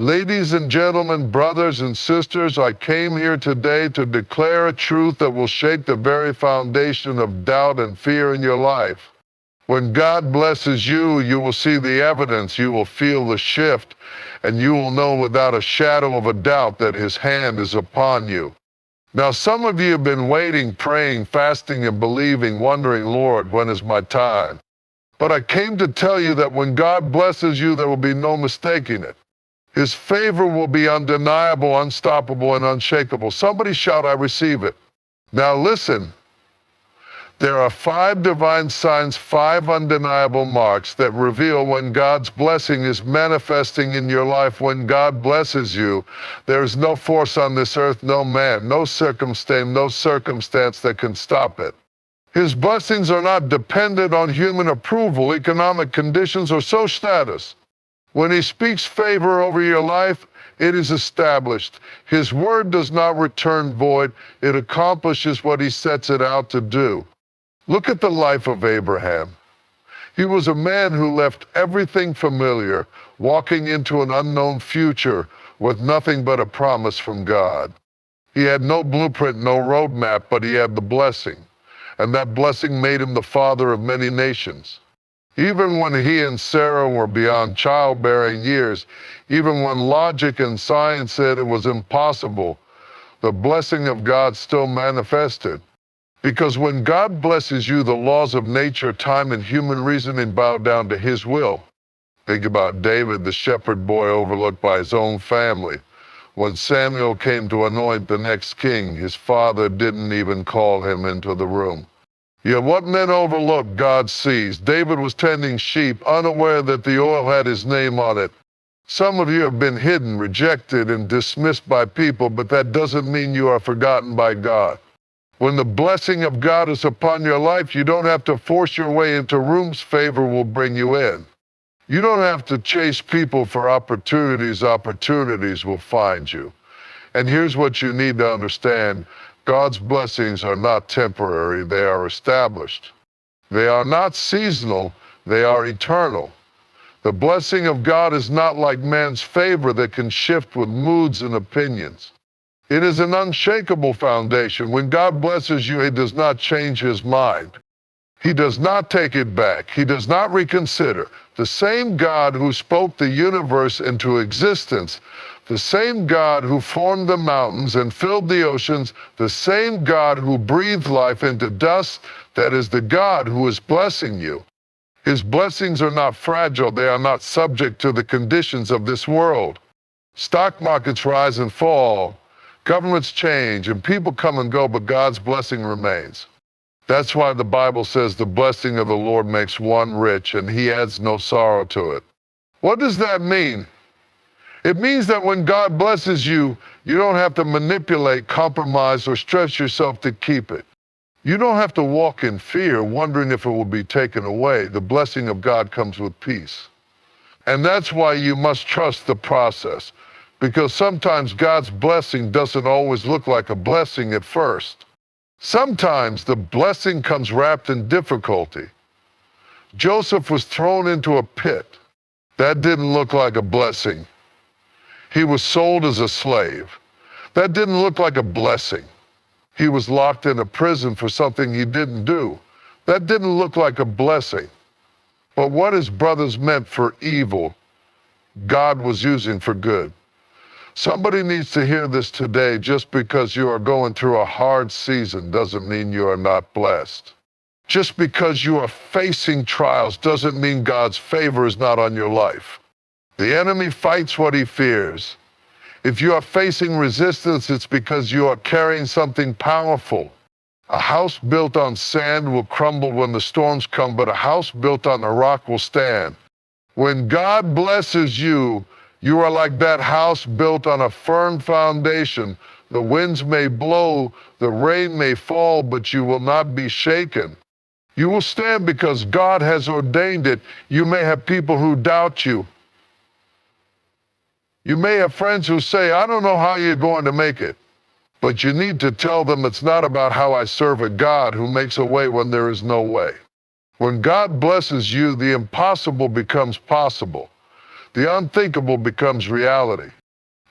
Ladies and gentlemen, brothers and sisters, I came here today to declare a truth that will shake the very foundation of doubt and fear in your life. When God blesses you, you will see the evidence, you will feel the shift, and you will know without a shadow of a doubt that His hand is upon you. Now, some of you have been waiting, praying, fasting, and believing, wondering, Lord, when is my time? But I came to tell you that when God blesses you, there will be no mistaking it. His favor will be undeniable, unstoppable, and unshakable. Somebody shout, I receive it. Now listen, there are 5 divine signs, 5 undeniable marks that reveal when God's blessing is manifesting in your life. When God blesses you, there is no force on this earth, no man, no circumstance that can stop it. His blessings are not dependent on human approval, economic conditions, or social status. When He speaks favor over your life, it is established. His word does not return void. It accomplishes what He sets it out to do. Look at the life of Abraham. He was a man who left everything familiar, walking into an unknown future with nothing but a promise from God. He had no blueprint, no roadmap, but he had the blessing. And that blessing made him the father of many nations. Even when he and Sarah were beyond childbearing years, even when logic and science said it was impossible, the blessing of God still manifested. Because when God blesses you, the laws of nature, time, and human reasoning bow down to His will. Think about David, the shepherd boy overlooked by his own family. When Samuel came to anoint the next king, his father didn't even call him into the room. Yet what men overlook, God sees. David was tending sheep, unaware that the oil had his name on it. Some of you have been hidden, rejected, and dismissed by people, but that doesn't mean you are forgotten by God. When the blessing of God is upon your life, you don't have to force your way into rooms. Favor will bring you in. You don't have to chase people for opportunities. Opportunities will find you. And here's what you need to understand. God's blessings are not temporary, they are established. They are not seasonal, they are eternal. The blessing of God is not like man's favor that can shift with moods and opinions. It is an unshakable foundation. When God blesses you, He does not change His mind. He does not take it back. He does not reconsider. The same God who spoke the universe into existence, the same God who formed the mountains and filled the oceans, the same God who breathed life into dust, that is the God who is blessing you. His blessings are not fragile. They are not subject to the conditions of this world. Stock markets rise and fall. Governments change and people come and go, but God's blessing remains. That's why the Bible says the blessing of the Lord makes one rich and He adds no sorrow to it. What does that mean? It means that when God blesses you, you don't have to manipulate, compromise, or stress yourself to keep it. You don't have to walk in fear, wondering if it will be taken away. The blessing of God comes with peace. And that's why you must trust the process, because sometimes God's blessing doesn't always look like a blessing at first. Sometimes the blessing comes wrapped in difficulty. Joseph was thrown into a pit. That didn't look like a blessing. He was sold as a slave. That didn't look like a blessing. He was locked in a prison for something he didn't do. That didn't look like a blessing. But what his brothers meant for evil, God was using for good. Somebody needs to hear this today. Just because you are going through a hard season doesn't mean you are not blessed. Just because you are facing trials doesn't mean God's favor is not on your life. The enemy fights what he fears. If you are facing resistance, it's because you are carrying something powerful. A house built on sand will crumble when the storms come, but a house built on a rock will stand. When God blesses you, you are like that house built on a firm foundation. The winds may blow, the rain may fall, but you will not be shaken. You will stand because God has ordained it. You may have people who doubt you. You may have friends who say, I don't know how you're going to make it. But you need to tell them it's not about how I serve a God who makes a way when there is no way. When God blesses you, the impossible becomes possible. The unthinkable becomes reality.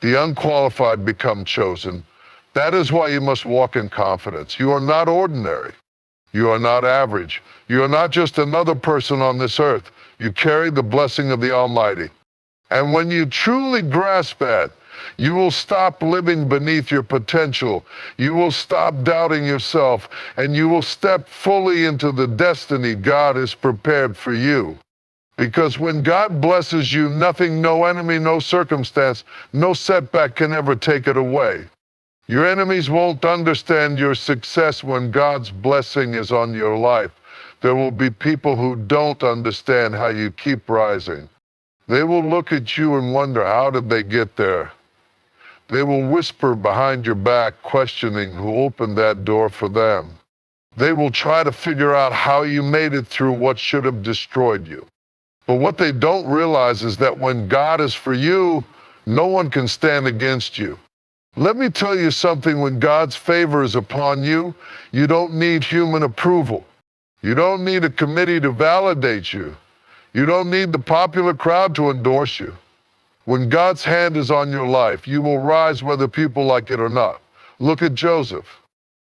The unqualified become chosen. That is why you must walk in confidence. You are not ordinary. You are not average. You are not just another person on this earth. You carry the blessing of the Almighty. And when you truly grasp that, you will stop living beneath your potential. You will stop doubting yourself, and you will step fully into the destiny God has prepared for you. Because when God blesses you, nothing, no enemy, no circumstance, no setback can ever take it away. Your enemies won't understand your success when God's blessing is on your life. There will be people who don't understand how you keep rising. They will look at you and wonder, how did they get there? They will whisper behind your back, questioning who opened that door for them. They will try to figure out how you made it through what should have destroyed you. But what they don't realize is that when God is for you, no one can stand against you. Let me tell you something, when God's favor is upon you, you don't need human approval. You don't need a committee to validate you. You don't need the popular crowd to endorse you. When God's hand is on your life, you will rise whether people like it or not. Look at Joseph.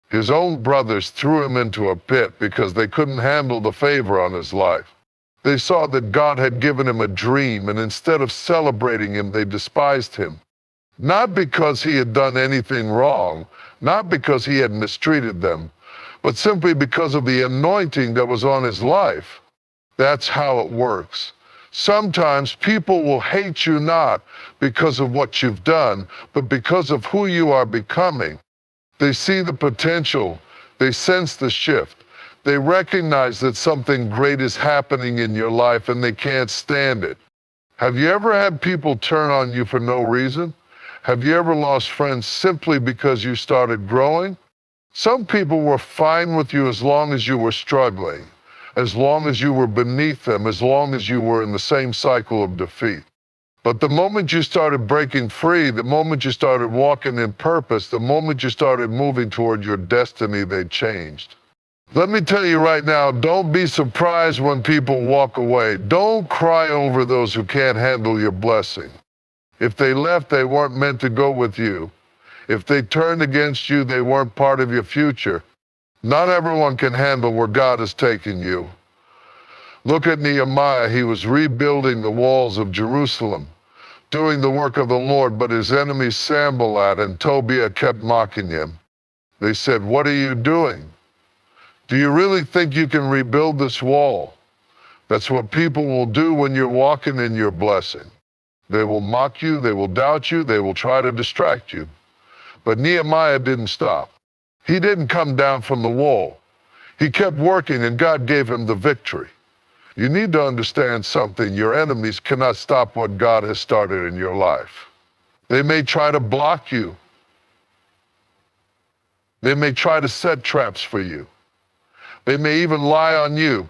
His own brothers threw him into a pit because they couldn't handle the favor on his life. They saw that God had given him a dream, and instead of celebrating him, they despised him. Not because he had done anything wrong, not because he had mistreated them, but simply because of the anointing that was on his life. That's how it works. Sometimes people will hate you not because of what you've done, but because of who you are becoming. They see the potential. They sense the shift. They recognize that something great is happening in your life and they can't stand it. Have you ever had people turn on you for no reason? Have you ever lost friends simply because you started growing? Some people were fine with you as long as you were struggling, as long as you were beneath them, as long as you were in the same cycle of defeat. But the moment you started breaking free, the moment you started walking in purpose, the moment you started moving toward your destiny, they changed. Let me tell you right now, don't be surprised when people walk away. Don't cry over those who can't handle your blessing. If they left, they weren't meant to go with you. If they turned against you, they weren't part of your future. Not everyone can handle where God is taking you. Look at Nehemiah. He was rebuilding the walls of Jerusalem, doing the work of the Lord, but his enemies Sanballat and Tobiah kept mocking him. They said, "What are you doing? Do you really think you can rebuild this wall?" That's what people will do when you're walking in your blessing. They will mock you, they will doubt you, they will try to distract you. But Nehemiah didn't stop. He didn't come down from the wall. He kept working, and God gave him the victory. You need to understand something. Your enemies cannot stop what God has started in your life. They may try to block you. They may try to set traps for you. They may even lie on you.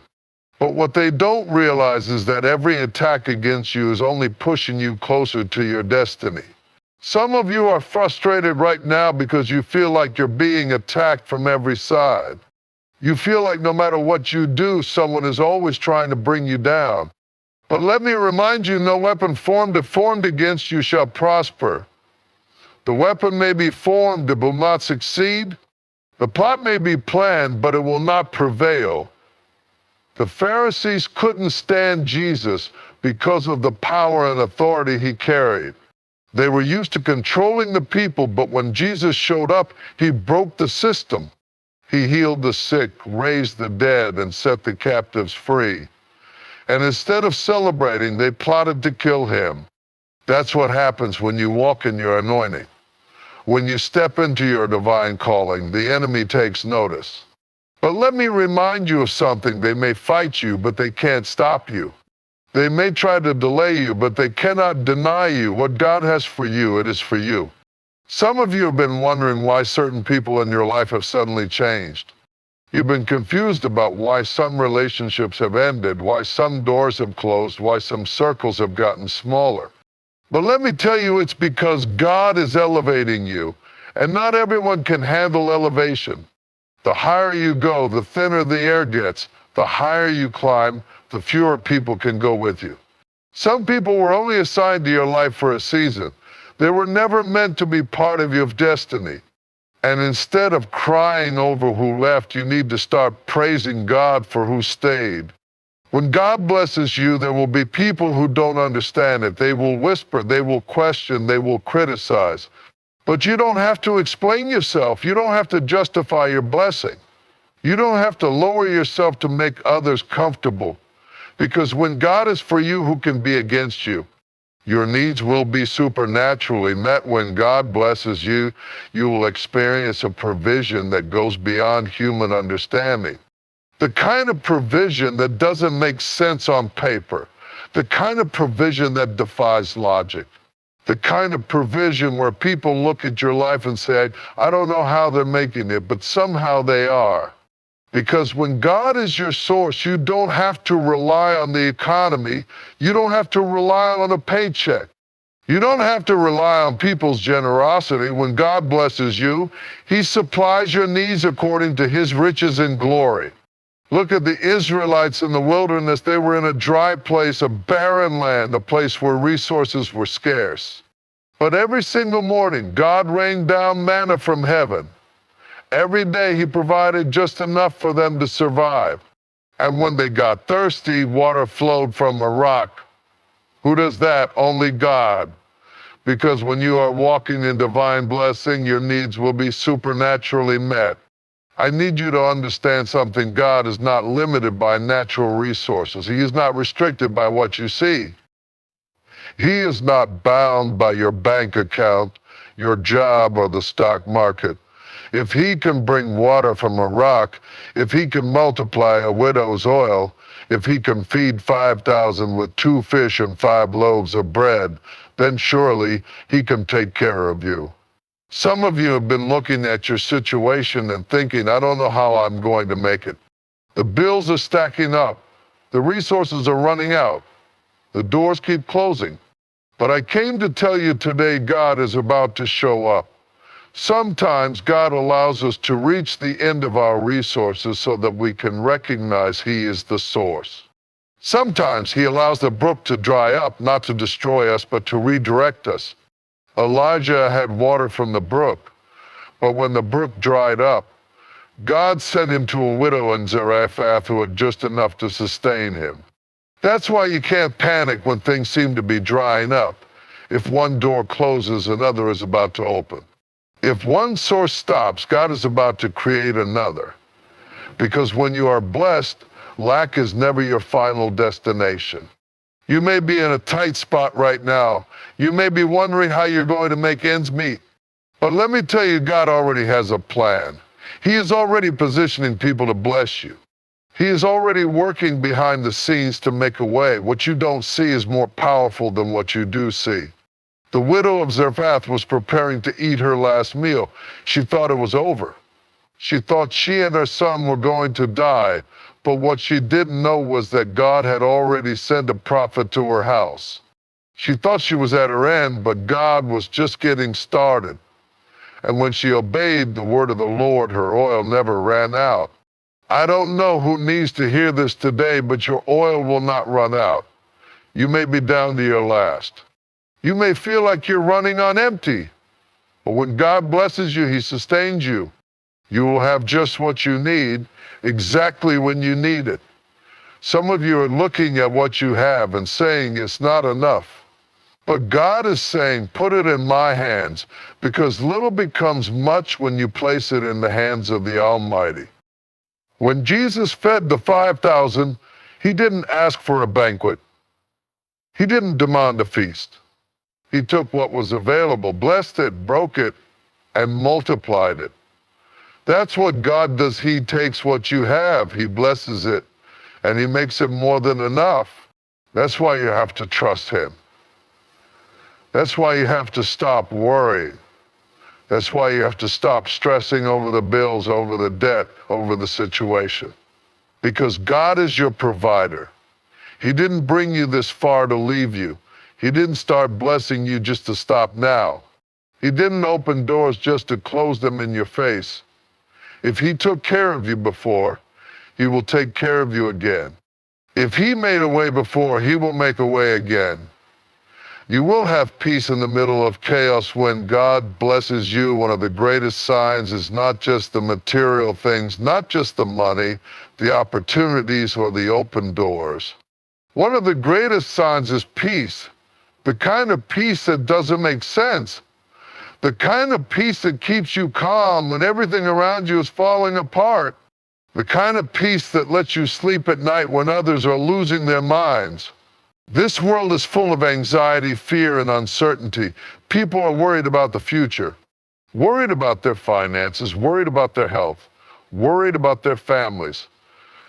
But what they don't realize is that every attack against you is only pushing you closer to your destiny. Some of you are frustrated right now because you feel like you're being attacked from every side. You feel like no matter what you do, someone is always trying to bring you down. But let me remind you, no weapon formed against you shall prosper. The weapon may be formed, it will not succeed. The plot may be planned, but it will not prevail. The Pharisees couldn't stand Jesus because of the power and authority he carried. They were used to controlling the people, but when Jesus showed up, he broke the system. He healed the sick, raised the dead, and set the captives free. And instead of celebrating, they plotted to kill him. That's what happens when you walk in your anointing. When you step into your divine calling, the enemy takes notice. But let me remind you of something. They may fight you, but they can't stop you. They may try to delay you, but they cannot deny you. What God has for you, it is for you. Some of you have been wondering why certain people in your life have suddenly changed. You've been confused about why some relationships have ended, why some doors have closed, why some circles have gotten smaller. But let me tell you, it's because God is elevating you, and not everyone can handle elevation. The higher you go, the thinner the air gets. The higher you climb, the fewer people can go with you. Some people were only assigned to your life for a season. They were never meant to be part of your destiny. And instead of crying over who left, you need to start praising God for who stayed. When God blesses you, there will be people who don't understand it. They will whisper, they will question, they will criticize. But you don't have to explain yourself. You don't have to justify your blessing. You don't have to lower yourself to make others comfortable. Because when God is for you, who can be against you? Your needs will be supernaturally met. When God blesses you, you will experience a provision that goes beyond human understanding. The kind of provision that doesn't make sense on paper. The kind of provision that defies logic. The kind of provision where people look at your life and say, I don't know how they're making it, but somehow they are. Because when God is your source, you don't have to rely on the economy. You don't have to rely on a paycheck. You don't have to rely on people's generosity. When God blesses you, He supplies your needs according to His riches and glory. Look at the Israelites in the wilderness. They were in a dry place, a barren land, a place where resources were scarce. But every single morning, God rained down manna from heaven. Every day He provided just enough for them to survive. And when they got thirsty, water flowed from a rock. Who does that? Only God. Because when you are walking in divine blessing, your needs will be supernaturally met. I need you to understand something. God is not limited by natural resources. He is not restricted by what you see. He is not bound by your bank account, your job, or the stock market. If He can bring water from a rock, if He can multiply a widow's oil, if He can feed 5,000 with 2 fish and 5 loaves of bread, then surely He can take care of you. Some of you have been looking at your situation and thinking, I don't know how I'm going to make it. The bills are stacking up. The resources are running out. The doors keep closing. But I came to tell you today, God is about to show up. Sometimes God allows us to reach the end of our resources so that we can recognize He is the source. Sometimes He allows the brook to dry up, not to destroy us, but to redirect us. Elijah had water from the brook, but when the brook dried up, God sent him to a widow in Zarephath who had just enough to sustain him. That's why you can't panic when things seem to be drying up. If one door closes, another is about to open. If one source stops, God is about to create another. Because when you are blessed, lack is never your final destination. You may be in a tight spot right now. You may be wondering how you're going to make ends meet. But let me tell you, God already has a plan. He is already positioning people to bless you. He is already working behind the scenes to make a way. What you don't see is more powerful than what you do see. The widow of Zarephath was preparing to eat her last meal. She thought it was over. She thought she and her son were going to die. But what she didn't know was that God had already sent a prophet to her house. She thought she was at her end, but God was just getting started. And when she obeyed the word of the Lord, her oil never ran out. I don't know who needs to hear this today, but your oil will not run out. You may be down to your last. You may feel like you're running on empty. But when God blesses you, He sustains you. You will have just what you need, exactly when you need it. Some of you are looking at what you have and saying it's not enough. But God is saying, put it in my hands, because little becomes much when you place it in the hands of the Almighty. When Jesus fed the 5,000, He didn't ask for a banquet. He didn't demand a feast. He took what was available, blessed it, broke it, and multiplied it. That's what God does. He takes what you have, He blesses it, and He makes it more than enough. That's why you have to trust Him. That's why you have to stop worrying. That's why you have to stop stressing over the bills, over the debt, over the situation. Because God is your provider. He didn't bring you this far to leave you. He didn't start blessing you just to stop now. He didn't open doors just to close them in your face. If He took care of you before, He will take care of you again. If he made a way before, he will make a way again. You will have peace in the middle of chaos when God blesses you. One of the greatest signs is not just the material things, not just the money, the opportunities, or the open doors. One of the greatest signs is peace. The kind of peace that doesn't make sense. The kind of peace that keeps you calm when everything around you is falling apart. The kind of peace that lets you sleep at night when others are losing their minds. This world is full of anxiety, fear, and uncertainty. People are worried about the future, worried about their finances, worried about their health, worried about their families.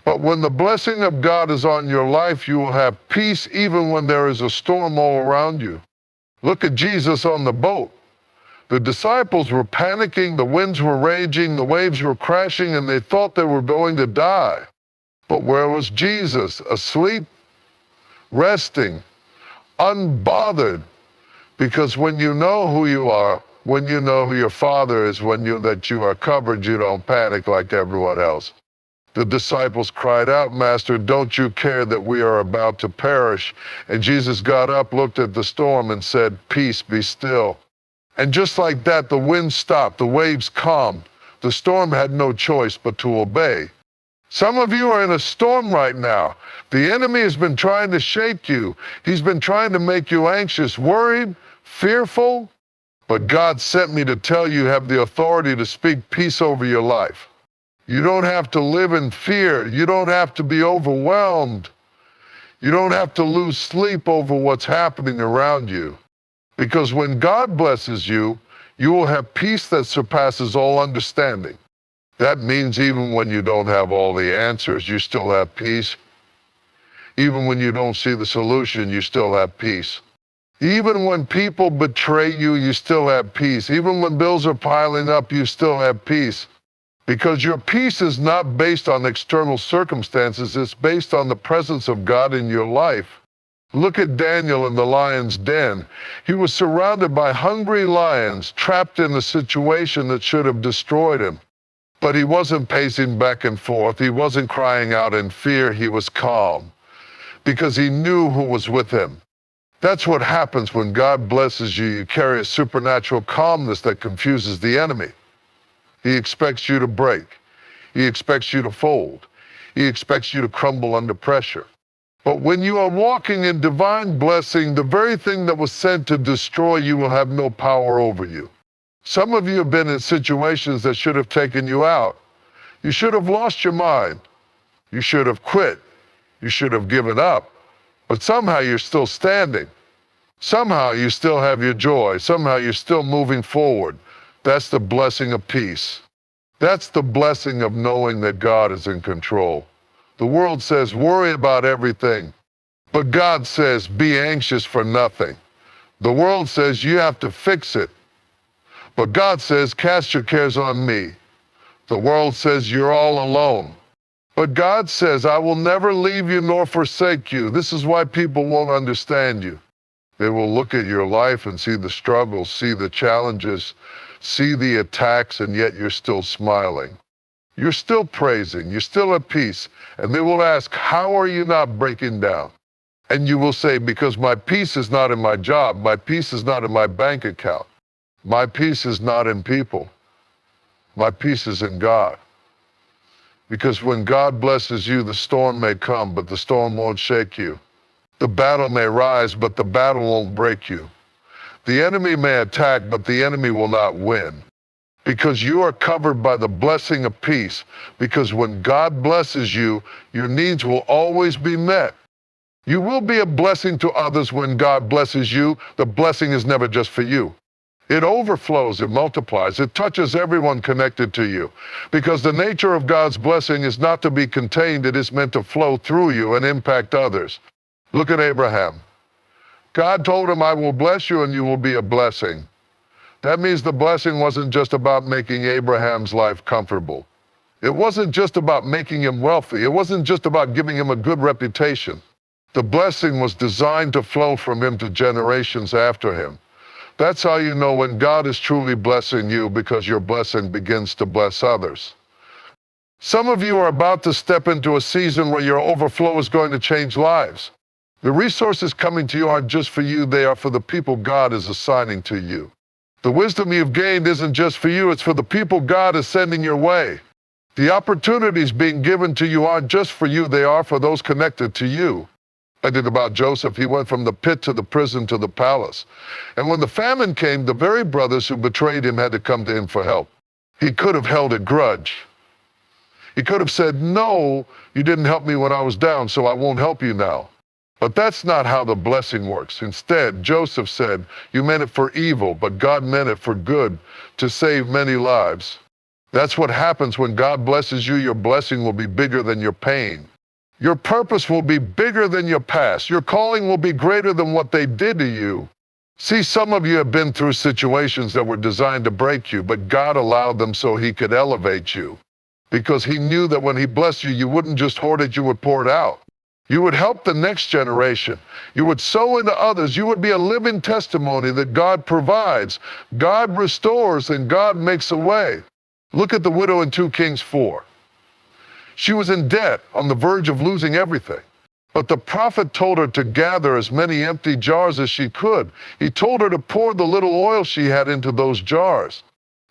But when the blessing of God is on your life, you will have peace even when there is a storm all around you. Look at Jesus on the boat. The disciples were panicking, the winds were raging, the waves were crashing, and they thought they were going to die. But where was Jesus? Asleep? Resting, unbothered, because when you know who you are, when you know who your Father is, that you are covered, you don't panic like everyone else. The disciples cried out, "Master, don't you care that we are about to perish?" And Jesus got up, looked at the storm, and said, "Peace, be still." And just like that, the wind stopped, the waves calmed. The storm had no choice but to obey. Some of you are in a storm right now. The enemy has been trying to shake you. He's been trying to make you anxious, worried, fearful. But God sent me to tell you have the authority to speak peace over your life. You don't have to live in fear. You don't have to be overwhelmed. You don't have to lose sleep over what's happening around you. Because when God blesses you, you will have peace that surpasses all understanding. That means even when you don't have all the answers, you still have peace. Even when you don't see the solution, you still have peace. Even when people betray you, you still have peace. Even when bills are piling up, you still have peace. Because your peace is not based on external circumstances, it's based on the presence of God in your life. Look at Daniel in the lion's den. He was surrounded by hungry lions, trapped in a situation that should have destroyed him. But he wasn't pacing back and forth. He wasn't crying out in fear. He was calm because he knew who was with him. That's what happens when God blesses you. You carry a supernatural calmness that confuses the enemy. He expects you to break. He expects you to fold. He expects you to crumble under pressure. But when you are walking in divine blessing, the very thing that was sent to destroy you will have no power over you. Some of you have been in situations that should have taken you out. You should have lost your mind. You should have quit. You should have given up. But somehow you're still standing. Somehow you still have your joy. Somehow you're still moving forward. That's the blessing of peace. That's the blessing of knowing that God is in control. The world says, worry about everything. But God says, be anxious for nothing. The world says, you have to fix it. But God says, cast your cares on me. The world says, you're all alone. But God says, I will never leave you nor forsake you. This is why people won't understand you. They will look at your life and see the struggles, see the challenges, see the attacks, and yet you're still smiling. You're still praising, you're still at peace. And they will ask, how are you not breaking down? And you will say, because my peace is not in my job, my peace is not in my bank account. My peace is not in people. My peace is in God. Because when God blesses you, the storm may come, but the storm won't shake you. The battle may rise, but the battle won't break you. The enemy may attack, but the enemy will not win. Because you are covered by the blessing of peace. Because when God blesses you, your needs will always be met. You will be a blessing to others when God blesses you. The blessing is never just for you. It overflows, it multiplies, it touches everyone connected to you. Because the nature of God's blessing is not to be contained, it is meant to flow through you and impact others. Look at Abraham. God told him, I will bless you and you will be a blessing. That means the blessing wasn't just about making Abraham's life comfortable. It wasn't just about making him wealthy. It wasn't just about giving him a good reputation. The blessing was designed to flow from him to generations after him. That's how you know when God is truly blessing you, because your blessing begins to bless others. Some of you are about to step into a season where your overflow is going to change lives. The resources coming to you aren't just for you, they are for the people God is assigning to you. The wisdom you've gained isn't just for you, it's for the people God is sending your way. The opportunities being given to you aren't just for you, they are for those connected to you. I did about Joseph. He went from the pit to the prison to the palace. And when the famine came, the very brothers who betrayed him had to come to him for help. He could have held a grudge. He could have said, no, you didn't help me when I was down, so I won't help you now. But that's not how the blessing works. Instead, Joseph said, you meant it for evil, but God meant it for good, to save many lives. That's what happens when God blesses you. Your blessing will be bigger than your pain. Your purpose will be bigger than your past. Your calling will be greater than what they did to you. See, some of you have been through situations that were designed to break you, but God allowed them so he could elevate you. Because he knew that when he blessed you, you wouldn't just hoard it, you would pour it out. You would help the next generation. You would sow into others. You would be a living testimony that God provides, God restores, and God makes a way. Look at the widow in 2 Kings 4. She was in debt, on the verge of losing everything. But the prophet told her to gather as many empty jars as she could. He told her to pour the little oil she had into those jars.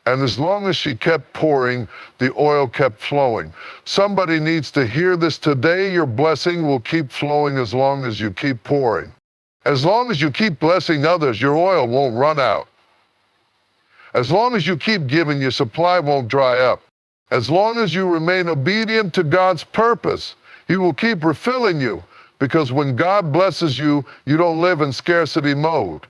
And as long as she kept pouring, the oil kept flowing. Somebody needs to hear this today. Your blessing will keep flowing as long as you keep pouring. As long as you keep blessing others, your oil won't run out. As long as you keep giving, your supply won't dry up. As long as you remain obedient to God's purpose, he will keep refilling you. Because when God blesses you, you don't live in scarcity mode.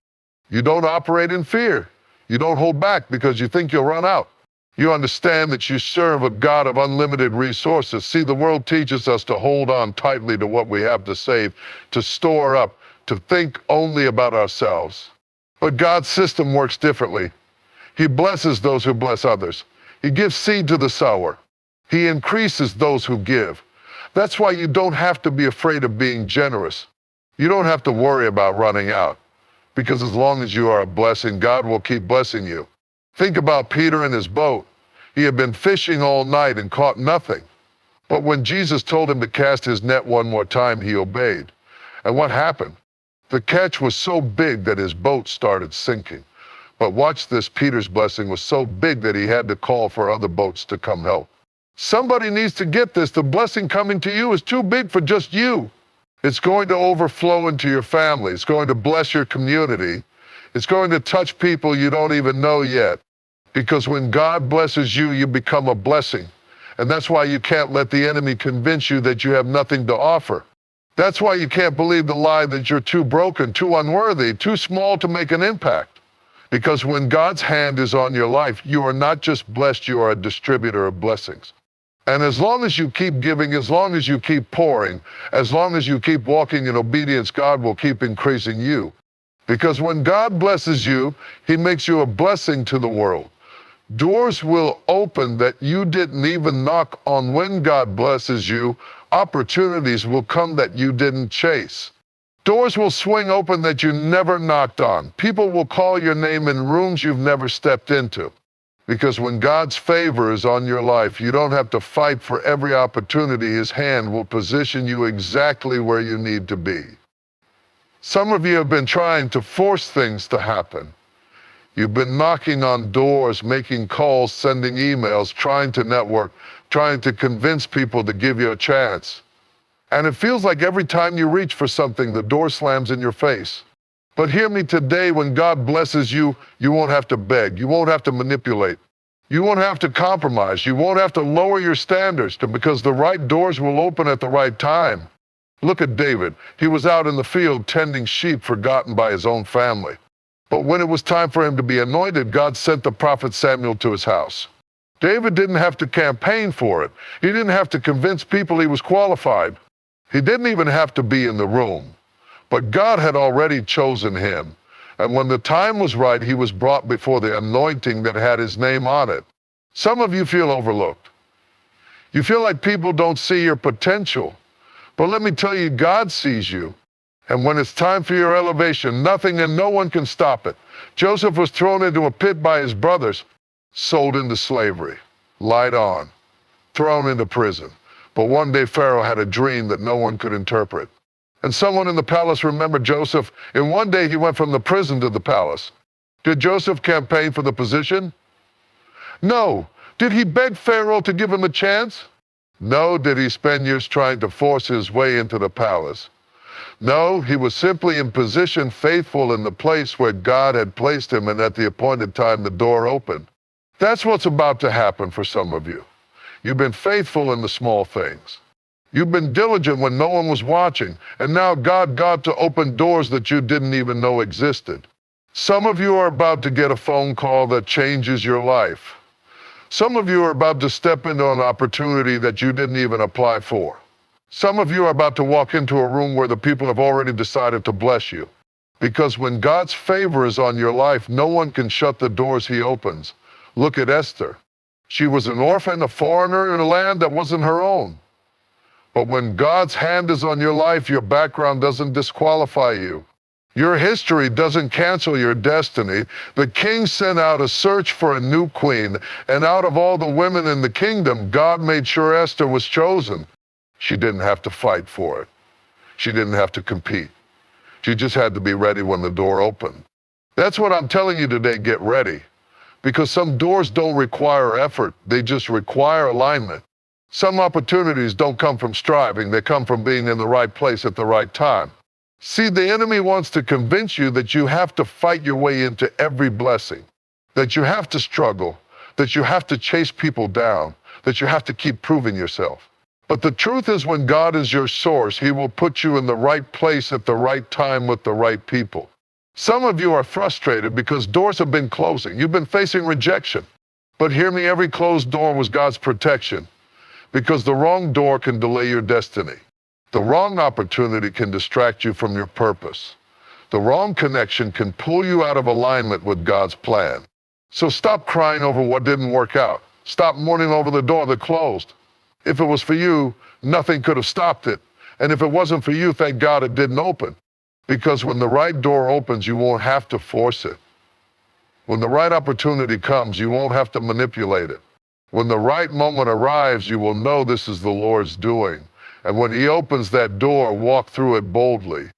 You don't operate in fear. You don't hold back because you think you'll run out. You understand that you serve a God of unlimited resources. See, the world teaches us to hold on tightly to what we have to save, to store up, to think only about ourselves. But God's system works differently. He blesses those who bless others. He gives seed to the sower. He increases those who give. That's why you don't have to be afraid of being generous. You don't have to worry about running out. Because as long as you are a blessing, God will keep blessing you. Think about Peter and his boat. He had been fishing all night and caught nothing. But when Jesus told him to cast his net one more time, he obeyed. And what happened? The catch was so big that his boat started sinking. But watch this, Peter's blessing was so big that he had to call for other boats to come help. Somebody needs to get this. The blessing coming to you is too big for just you. It's going to overflow into your family. It's going to bless your community. It's going to touch people you don't even know yet. Because when God blesses you, you become a blessing. And that's why you can't let the enemy convince you that you have nothing to offer. That's why you can't believe the lie that you're too broken, too unworthy, too small to make an impact. Because when God's hand is on your life, you are not just blessed, you are a distributor of blessings. And as long as you keep giving, as long as you keep pouring, as long as you keep walking in obedience, God will keep increasing you. Because when God blesses you, he makes you a blessing to the world. Doors will open that you didn't even knock on. When God blesses you, opportunities will come that you didn't chase. Doors will swing open that you never knocked on. People will call your name in rooms you've never stepped into. Because when God's favor is on your life, you don't have to fight for every opportunity. His hand will position you exactly where you need to be. Some of you have been trying to force things to happen. You've been knocking on doors, making calls, sending emails, trying to network, trying to convince people to give you a chance. And it feels like every time you reach for something, the door slams in your face. But hear me today, when God blesses you, you won't have to beg. You won't have to manipulate. You won't have to compromise. You won't have to lower your standards because the right doors will open at the right time. Look at David. He was out in the field tending sheep, forgotten by his own family. But when it was time for him to be anointed, God sent the prophet Samuel to his house. David didn't have to campaign for it. He didn't have to convince people he was qualified. He didn't even have to be in the room. But God had already chosen him. And when the time was right, he was brought before the anointing that had his name on it. Some of you feel overlooked. You feel like people don't see your potential. But let me tell you, God sees you. And when it's time for your elevation, nothing and no one can stop it. Joseph was thrown into a pit by his brothers, sold into slavery, lied on, thrown into prison. But one day Pharaoh had a dream that no one could interpret. And someone in the palace remembered Joseph, and one day he went from the prison to the palace. Did Joseph campaign for the position? No. Did he beg Pharaoh to give him a chance? No. Did he spend years trying to force his way into the palace? No, he was simply in position, faithful in the place where God had placed him, and at the appointed time the door opened. That's what's about to happen for some of you. You've been faithful in the small things. You've been diligent when no one was watching, and now God got to open doors that you didn't even know existed. Some of you are about to get a phone call that changes your life. Some of you are about to step into an opportunity that you didn't even apply for. Some of you are about to walk into a room where the people have already decided to bless you. Because when God's favor is on your life, no one can shut the doors he opens. Look at Esther. She was an orphan, a foreigner in a land that wasn't her own. But when God's hand is on your life, your background doesn't disqualify you. Your history doesn't cancel your destiny. The king sent out a search for a new queen, and out of all the women in the kingdom, God made sure Esther was chosen. She didn't have to fight for it. She didn't have to compete. She just had to be ready when the door opened. That's what I'm telling you today, get ready. Because some doors don't require effort, they just require alignment. Some opportunities don't come from striving, they come from being in the right place at the right time. See, the enemy wants to convince you that you have to fight your way into every blessing, that you have to struggle, that you have to chase people down, that you have to keep proving yourself. But the truth is, when God is your source, he will put you in the right place at the right time with the right people. Some of you are frustrated because doors have been closing. You've been facing rejection. But hear me, every closed door was God's protection, because the wrong door can delay your destiny. The wrong opportunity can distract you from your purpose. The wrong connection can pull you out of alignment with God's plan. So stop crying over what didn't work out. Stop mourning over the door that closed. If it was for you, nothing could have stopped it. And if it wasn't for you, thank God it didn't open. Because when the right door opens, you won't have to force it. When the right opportunity comes, you won't have to manipulate it. When the right moment arrives, you will know this is the Lord's doing. And when he opens that door, walk through it boldly.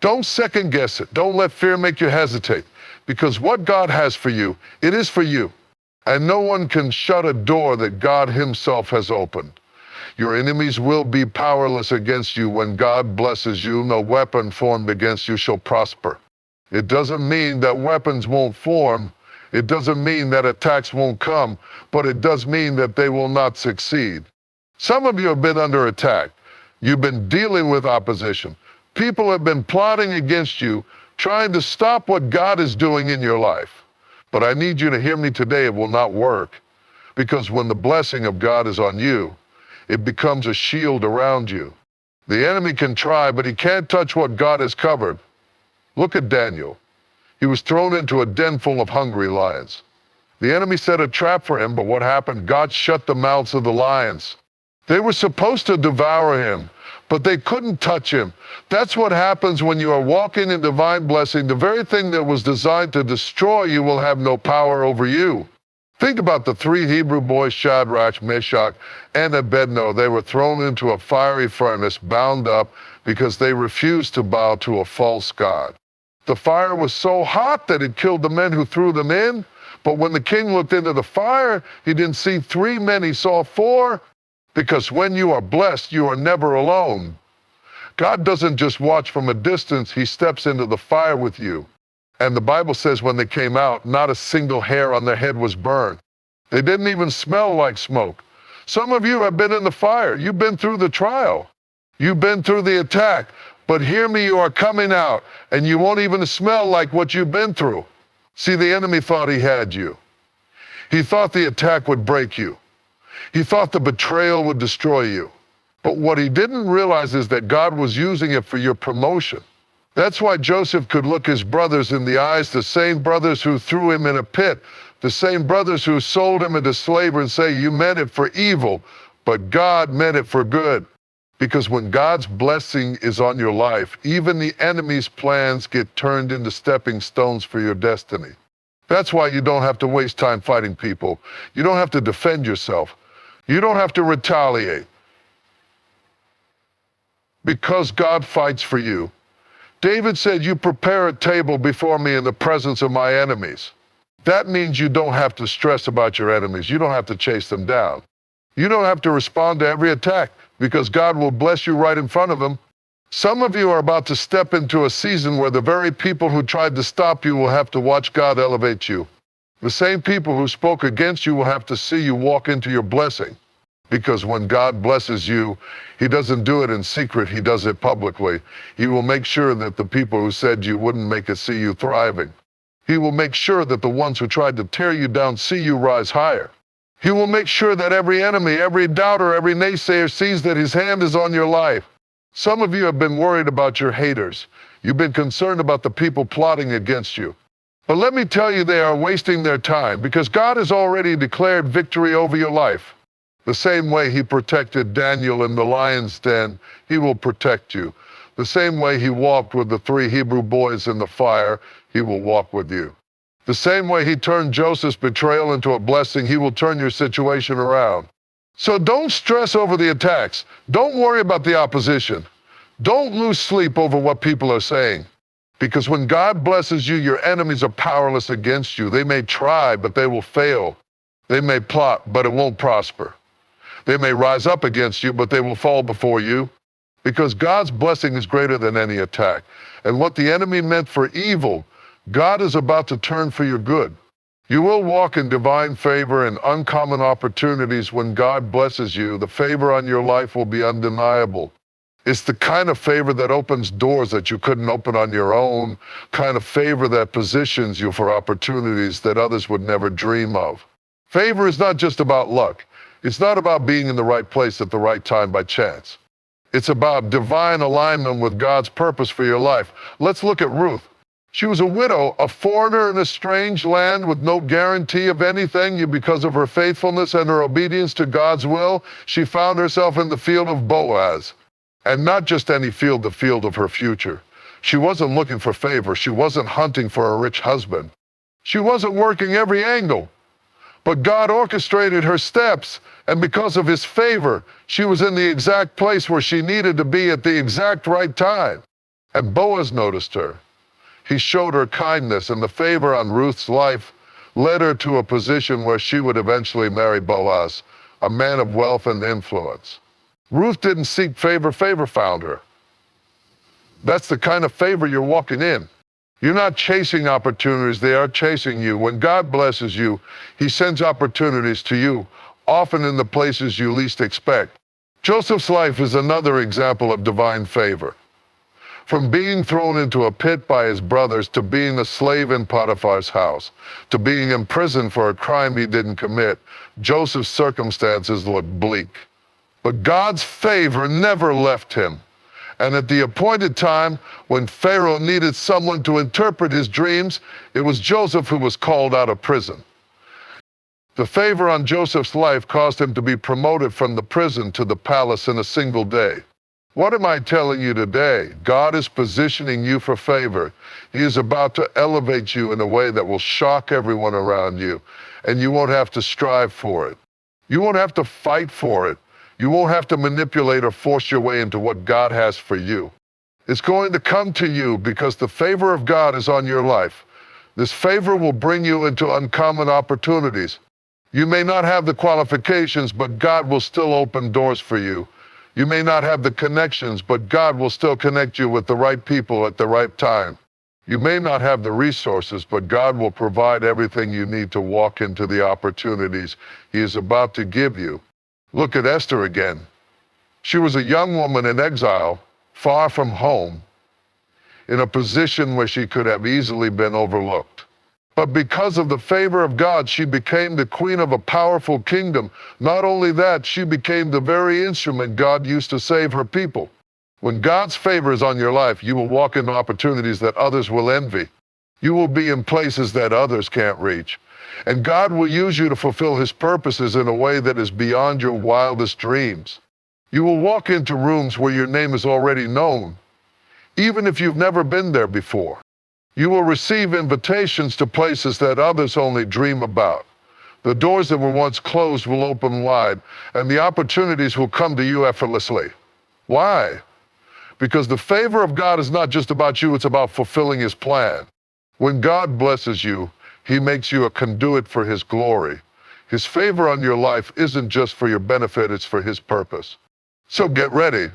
Don't second guess it. Don't let fear make you hesitate. Because what God has for you, it is for you. And no one can shut a door that God himself has opened. Your enemies will be powerless against you. When God blesses you, no weapon formed against you shall prosper. It doesn't mean that weapons won't form. It doesn't mean that attacks won't come, but it does mean that they will not succeed. Some of you have been under attack. You've been dealing with opposition. People have been plotting against you, trying to stop what God is doing in your life. But I need you to hear me today, it will not work. Because when the blessing of God is on you, it becomes a shield around you. The enemy can try, but he can't touch what God has covered. Look at Daniel. He was thrown into a den full of hungry lions. The enemy set a trap for him, but what happened? God shut the mouths of the lions. They were supposed to devour him, but they couldn't touch him. That's what happens when you are walking in divine blessing. The very thing that was designed to destroy you will have no power over you. Think about the three Hebrew boys, Shadrach, Meshach, and Abednego. They were thrown into a fiery furnace, bound up, because they refused to bow to a false god. The fire was so hot that it killed the men who threw them in. But when the king looked into the fire, he didn't see 3 men, he saw 4. Because when you are blessed, you are never alone. God doesn't just watch from a distance, he steps into the fire with you. And the Bible says when they came out, not a single hair on their head was burned. They didn't even smell like smoke. Some of you have been in the fire. You've been through the trial. You've been through the attack. But hear me, you are coming out, and you won't even smell like what you've been through. See, the enemy thought he had you. He thought the attack would break you. He thought the betrayal would destroy you. But what he didn't realize is that God was using it for your promotion. That's why Joseph could look his brothers in the eyes, the same brothers who threw him in a pit, the same brothers who sold him into slavery, and say, you meant it for evil, but God meant it for good. Because when God's blessing is on your life, even the enemy's plans get turned into stepping stones for your destiny. That's why you don't have to waste time fighting people. You don't have to defend yourself. You don't have to retaliate because God fights for you. David said, you prepare a table before me in the presence of my enemies. That means you don't have to stress about your enemies. You don't have to chase them down. You don't have to respond to every attack because God will bless you right in front of them. Some of you are about to step into a season where the very people who tried to stop you will have to watch God elevate you. The same people who spoke against you will have to see you walk into your blessing. Because when God blesses you, he doesn't do it in secret, he does it publicly. He will make sure that the people who said you wouldn't make it see you thriving. He will make sure that the ones who tried to tear you down see you rise higher. He will make sure that every enemy, every doubter, every naysayer sees that his hand is on your life. Some of you have been worried about your haters. You've been concerned about the people plotting against you. But let me tell you, they are wasting their time because God has already declared victory over your life. The same way he protected Daniel in the lion's den, he will protect you. The same way he walked with the 3 Hebrew boys in the fire, he will walk with you. The same way he turned Joseph's betrayal into a blessing, he will turn your situation around. So don't stress over the attacks. Don't worry about the opposition. Don't lose sleep over what people are saying. Because when God blesses you, your enemies are powerless against you. They may try, but they will fail. They may plot, but it won't prosper. They may rise up against you, but they will fall before you. Because God's blessing is greater than any attack. And what the enemy meant for evil, God is about to turn for your good. You will walk in divine favor and uncommon opportunities when God blesses you. The favor on your life will be undeniable. It's the kind of favor that opens doors that you couldn't open on your own, kind of favor that positions you for opportunities that others would never dream of. Favor is not just about luck. It's not about being in the right place at the right time by chance. It's about divine alignment with God's purpose for your life. Let's look at Ruth. She was a widow, a foreigner in a strange land with no guarantee of anything. Yet because of her faithfulness and her obedience to God's will, she found herself in the field of Boaz. And not just any field, the field of her future. She wasn't looking for favor. She wasn't hunting for a rich husband. She wasn't working every angle. But God orchestrated her steps, and because of his favor, she was in the exact place where she needed to be at the exact right time. And Boaz noticed her. He showed her kindness, and the favor on Ruth's life led her to a position where she would eventually marry Boaz, a man of wealth and influence. Ruth didn't seek favor, favor found her. That's the kind of favor you're walking in. You're not chasing opportunities, they are chasing you. When God blesses you, he sends opportunities to you, often in the places you least expect. Joseph's life is another example of divine favor. From being thrown into a pit by his brothers, to being a slave in Potiphar's house, to being imprisoned for a crime he didn't commit, Joseph's circumstances looked bleak. But God's favor never left him. And at the appointed time, when Pharaoh needed someone to interpret his dreams, it was Joseph who was called out of prison. The favor on Joseph's life caused him to be promoted from the prison to the palace in a single day. What am I telling you today? God is positioning you for favor. He is about to elevate you in a way that will shock everyone around you, and you won't have to strive for it. You won't have to fight for it. You won't have to manipulate or force your way into what God has for you. It's going to come to you because the favor of God is on your life. This favor will bring you into uncommon opportunities. You may not have the qualifications, but God will still open doors for you. You may not have the connections, but God will still connect you with the right people at the right time. You may not have the resources, but God will provide everything you need to walk into the opportunities he is about to give you. Look at Esther again. She was a young woman in exile, far from home, in a position where she could have easily been overlooked. But because of the favor of God, she became the queen of a powerful kingdom. Not only that, she became the very instrument God used to save her people. When God's favor is on your life, you will walk into opportunities that others will envy. You will be in places that others can't reach. And God will use you to fulfill his purposes in a way that is beyond your wildest dreams. You will walk into rooms where your name is already known, even if you've never been there before. You will receive invitations to places that others only dream about. The doors that were once closed will open wide, and the opportunities will come to you effortlessly. Why? Because the favor of God is not just about you, it's about fulfilling His plan. When God blesses you, He makes you a conduit for His glory. His favor on your life isn't just for your benefit, it's for His purpose. So get ready.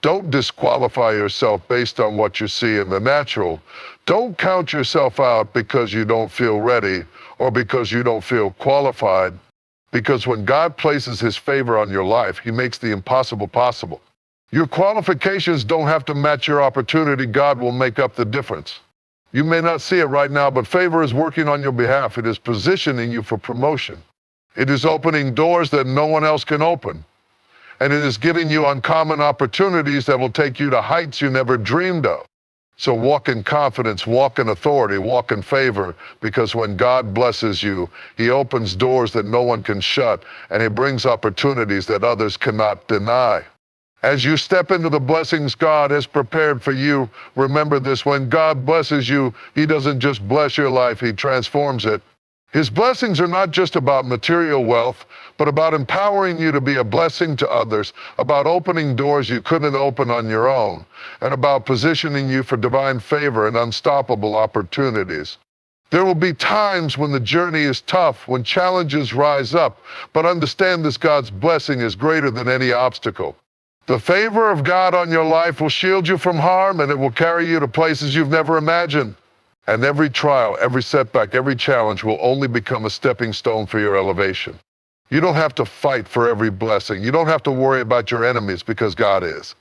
Don't disqualify yourself based on what you see in the natural. Don't count yourself out because you don't feel ready or because you don't feel qualified. Because when God places His favor on your life, He makes the impossible possible. Your qualifications don't have to match your opportunity. God will make up the difference. You may not see it right now, but favor is working on your behalf. It is positioning you for promotion. It is opening doors that no one else can open. And it is giving you uncommon opportunities that will take you to heights you never dreamed of. So walk in confidence, walk in authority, walk in favor, because when God blesses you, He opens doors that no one can shut, and He brings opportunities that others cannot deny. As you step into the blessings God has prepared for you, remember this: when God blesses you, He doesn't just bless your life, He transforms it. His blessings are not just about material wealth, but about empowering you to be a blessing to others, about opening doors you couldn't open on your own, and about positioning you for divine favor and unstoppable opportunities. There will be times when the journey is tough, when challenges rise up, but understand this: God's blessing is greater than any obstacle. The favor of God on your life will shield you from harm, and it will carry you to places you've never imagined. And every trial, every setback, every challenge will only become a stepping stone for your elevation. You don't have to fight for every blessing. You don't have to worry about your enemies, because God is.